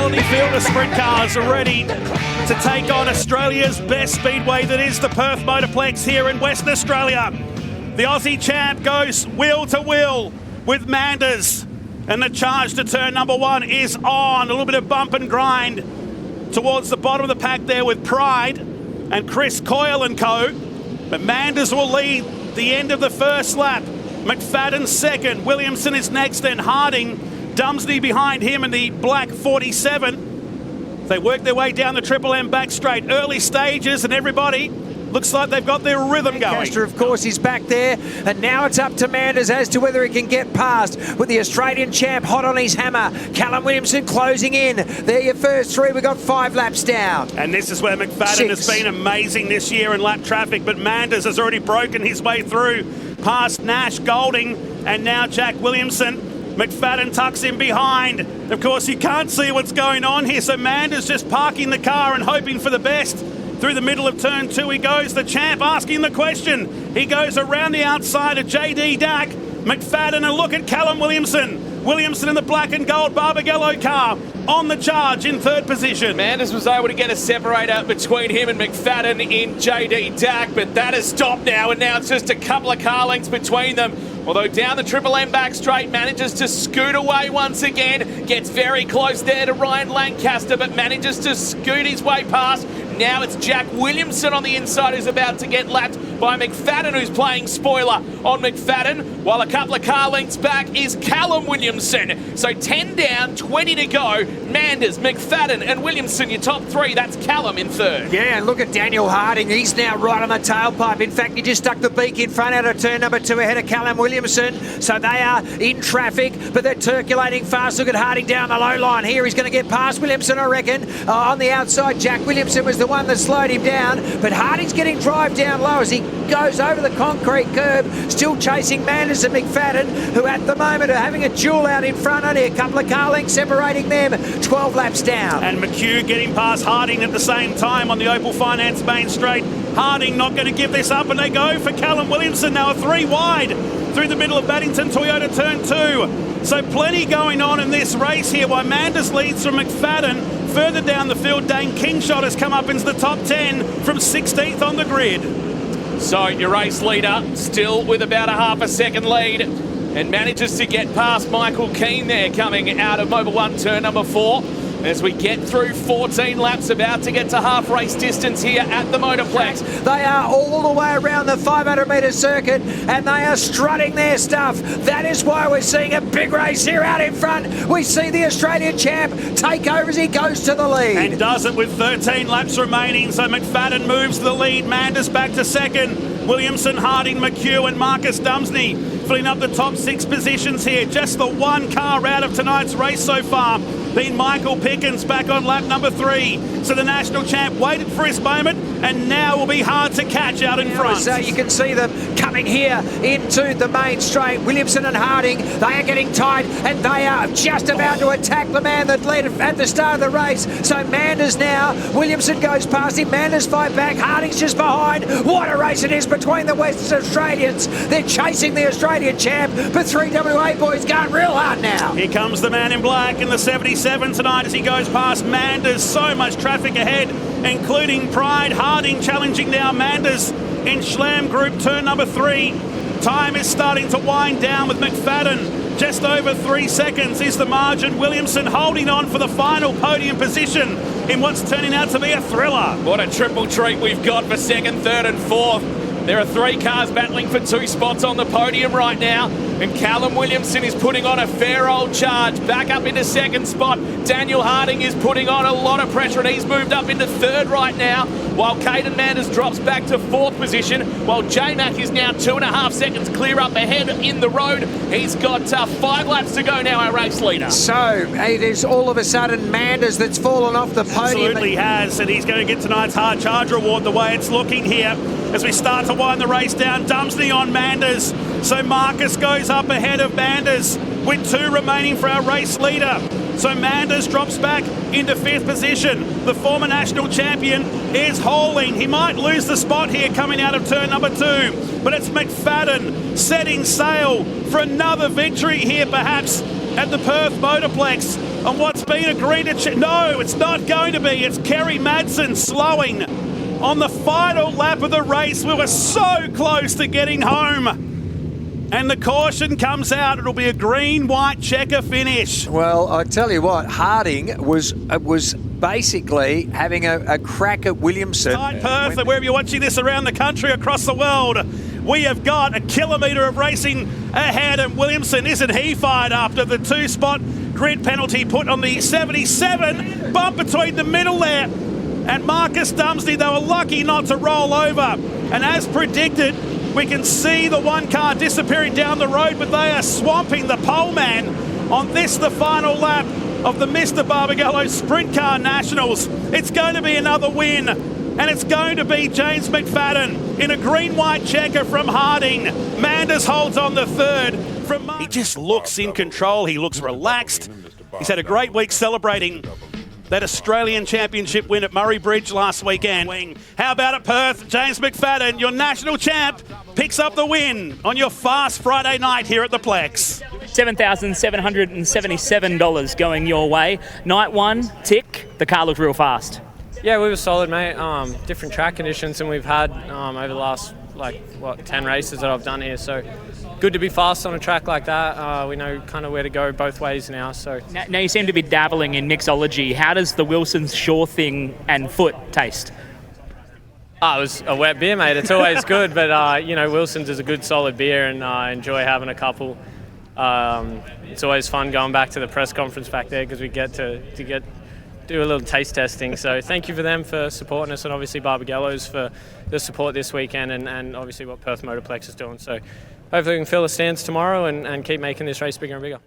quality field of sprint cars are ready to take on Australia's best speedway that is the Perth Motorplex here in Western Australia. The Aussie champ goes wheel to wheel with Manders, and the charge to turn number one is on. A little bit of bump and grind towards the bottom of the pack there with Pride and Chris Coyle and co. But Manders will lead the end of the first lap. McFadden second, Williamson is next, then Harding, Dumsney behind him in the black 47. They work their way down the Triple M back straight. Early stages, and everybody looks like they've got their rhythm going. Lancaster, of course, is back there, and now it's up to Manders as to whether he can get past with the Australian champ hot on his hammer. Callum Williamson closing in. They're your first three. We've got 5 laps down. And this is where McFadden has been amazing this year in lap traffic, but Manders has already broken his way through past Nash, Golding, and now Jack Williamson. McFadden tucks in behind. Of course, you can't see what's going on here, so Manders just parking the car and hoping for the best. Through the middle of turn 2 he goes, the champ asking the question. He goes around the outside of JD Dack, McFadden, and look at Callum Williamson. Williamson in the black and gold Barbagallo car on the charge in third position. Manders was able to get a separator between him and McFadden in JD Dack, but that has stopped now, and now it's just a couple of car lengths between them. Although down the Triple M back straight, manages to scoot away once again. Gets very close there to Ryan Lancaster, but manages to scoot his way past. Now it's Jack Williamson on the inside who's about to get lapped by McFadden, who's playing spoiler on McFadden, while a couple of car lengths back is Callum Williamson. So 10 down, 20 to go. Manders, McFadden and Williamson, your top three. That's Callum in third. Yeah, and look at Daniel Harding. He's now right on the tailpipe. In fact, he just stuck the beak in front out of turn number 2 ahead of Callum Williamson. So they are in traffic, but they're circulating fast. Look at Harding down the low line here. He's going to get past Williamson, I reckon. On the outside, Jack Williamson was the one that slowed him down, but Harding's getting drive down low as he goes over the concrete curb, still chasing Manders and McFadden, who at the moment are having a duel out in front. Only a couple of car lengths separating them, 12 laps down. And McHugh getting past Harding at the same time on the Opal Finance main straight. Harding not going to give this up, and they go for Callum Williamson. Now a 3 wide through the middle of Baddington Toyota turn 2. So plenty going on in this race here, while Manders leads from McFadden. Further down the field, Dane Kingshot has come up into the top 10 from 16th on the grid. So your race leader still with about a half a second lead, and manages to get past Michael Keane there coming out of Mobil 1 turn number 4. As we get through 14 laps, about to get to half race distance here at the Motorplex. They are all the way around the 500-metre circuit, and they are strutting their stuff. That is why we're seeing a big race here out in front. We see the Australian champ take over as he goes to the lead. And does it with 13 laps remaining, so McFadden moves the lead. Manders back to second. Williamson, Harding, McHugh and Marcus Dumsney filling up the top 6 positions here. Just the one car out of tonight's race so far been Michael Pickens back on lap number 3. So the national champ waited for his moment, and now will be hard to catch out in front. So you can see them coming here into the main straight. Williamson and Harding, they are getting tight, and they are just about to attack the man that led at the start of the race. So Manders now, Williamson goes past him, Manders fight back, Harding's just behind. What a race it is between the Western Australians. They're chasing the Australian champ, but 3WA boys going real hard now. Here comes the man in black in the 77 tonight as he goes past Manders. So much traffic ahead, including Pride. Harding challenging now Manders in Schlam Group turn number 3. Time is starting to wind down with McFadden. Just over 3 seconds is the margin. Williamson holding on for the final podium position in what's turning out to be a thriller. What a triple treat we've got for second, third and fourth. There are 3 cars battling for 2 spots on the podium right now, and Callum Williamson is putting on a fair old charge. Back up into second spot. Daniel Harding is putting on a lot of pressure, and he's moved up into third right now, while Caden Manders drops back to 4th position, while J-Mac is now 2.5 seconds clear up ahead in the road. He's got 5 laps to go now, our race leader. So it is all of a sudden Manders that's fallen off the podium. Absolutely has, and he's going to get tonight's hard charge reward the way it's looking here. As we start to wind the race down, Dumsney on Manders. So Marcus goes up ahead of Manders with 2 remaining for our race leader. So Manders drops back into 5th position. The former national champion is hauling. He might lose the spot here coming out of turn number 2. But it's McFadden setting sail for another victory here perhaps at the Perth Motorplex. on what's been agreed to... No, it's not going to be. It's Kerry Madsen slowing on the final lap of the race. We were so close to getting home. And the caution comes out. It'll be a green-white checker finish. Well, I tell you what, Harding was basically having a crack at Williamson. Inside Perth, and wherever you're watching this around the country, across the world, we have got a kilometre of racing ahead, and Williamson, isn't he fired up after the two-spot grid penalty put on the 77, bump between the middle there, and Marcus Dumsney. They were lucky not to roll over, and as predicted, we can see the one car disappearing down the road, but they are swamping the pole man on this, the final lap of the Mr. Barbagallo Sprintcar Nationals. It's going to be another win, and it's going to be James McFadden in a green-white checker from Harding. Manders holds on the third. He just looks in control. He looks relaxed. He's had a great week celebrating that Australian Championship win at Murray Bridge last weekend. How about at Perth? James McFadden, your national champ, picks up the win on your fast Friday night here at the Plex. $7,777 going your way. Night one, tick, the car looked real fast. Yeah, we were solid, mate. Different track conditions than we've had over the last, 10 races that I've done here. So good to be fast on a track like that. We know kind of where to go both ways now. So now you seem to be dabbling in mixology. How does the Wilson's Sure Thing and Foot taste? It was a wet beer, mate. It's always good, but Wilson's is a good solid beer, and I enjoy having a couple. It's always fun going back to the press conference back there because we get to do a little taste testing. So thank you for them for supporting us, and obviously Barbagallo's for the support this weekend, and obviously what Perth Motorplex is doing. So hopefully we can fill the stands tomorrow and keep making this race bigger and bigger.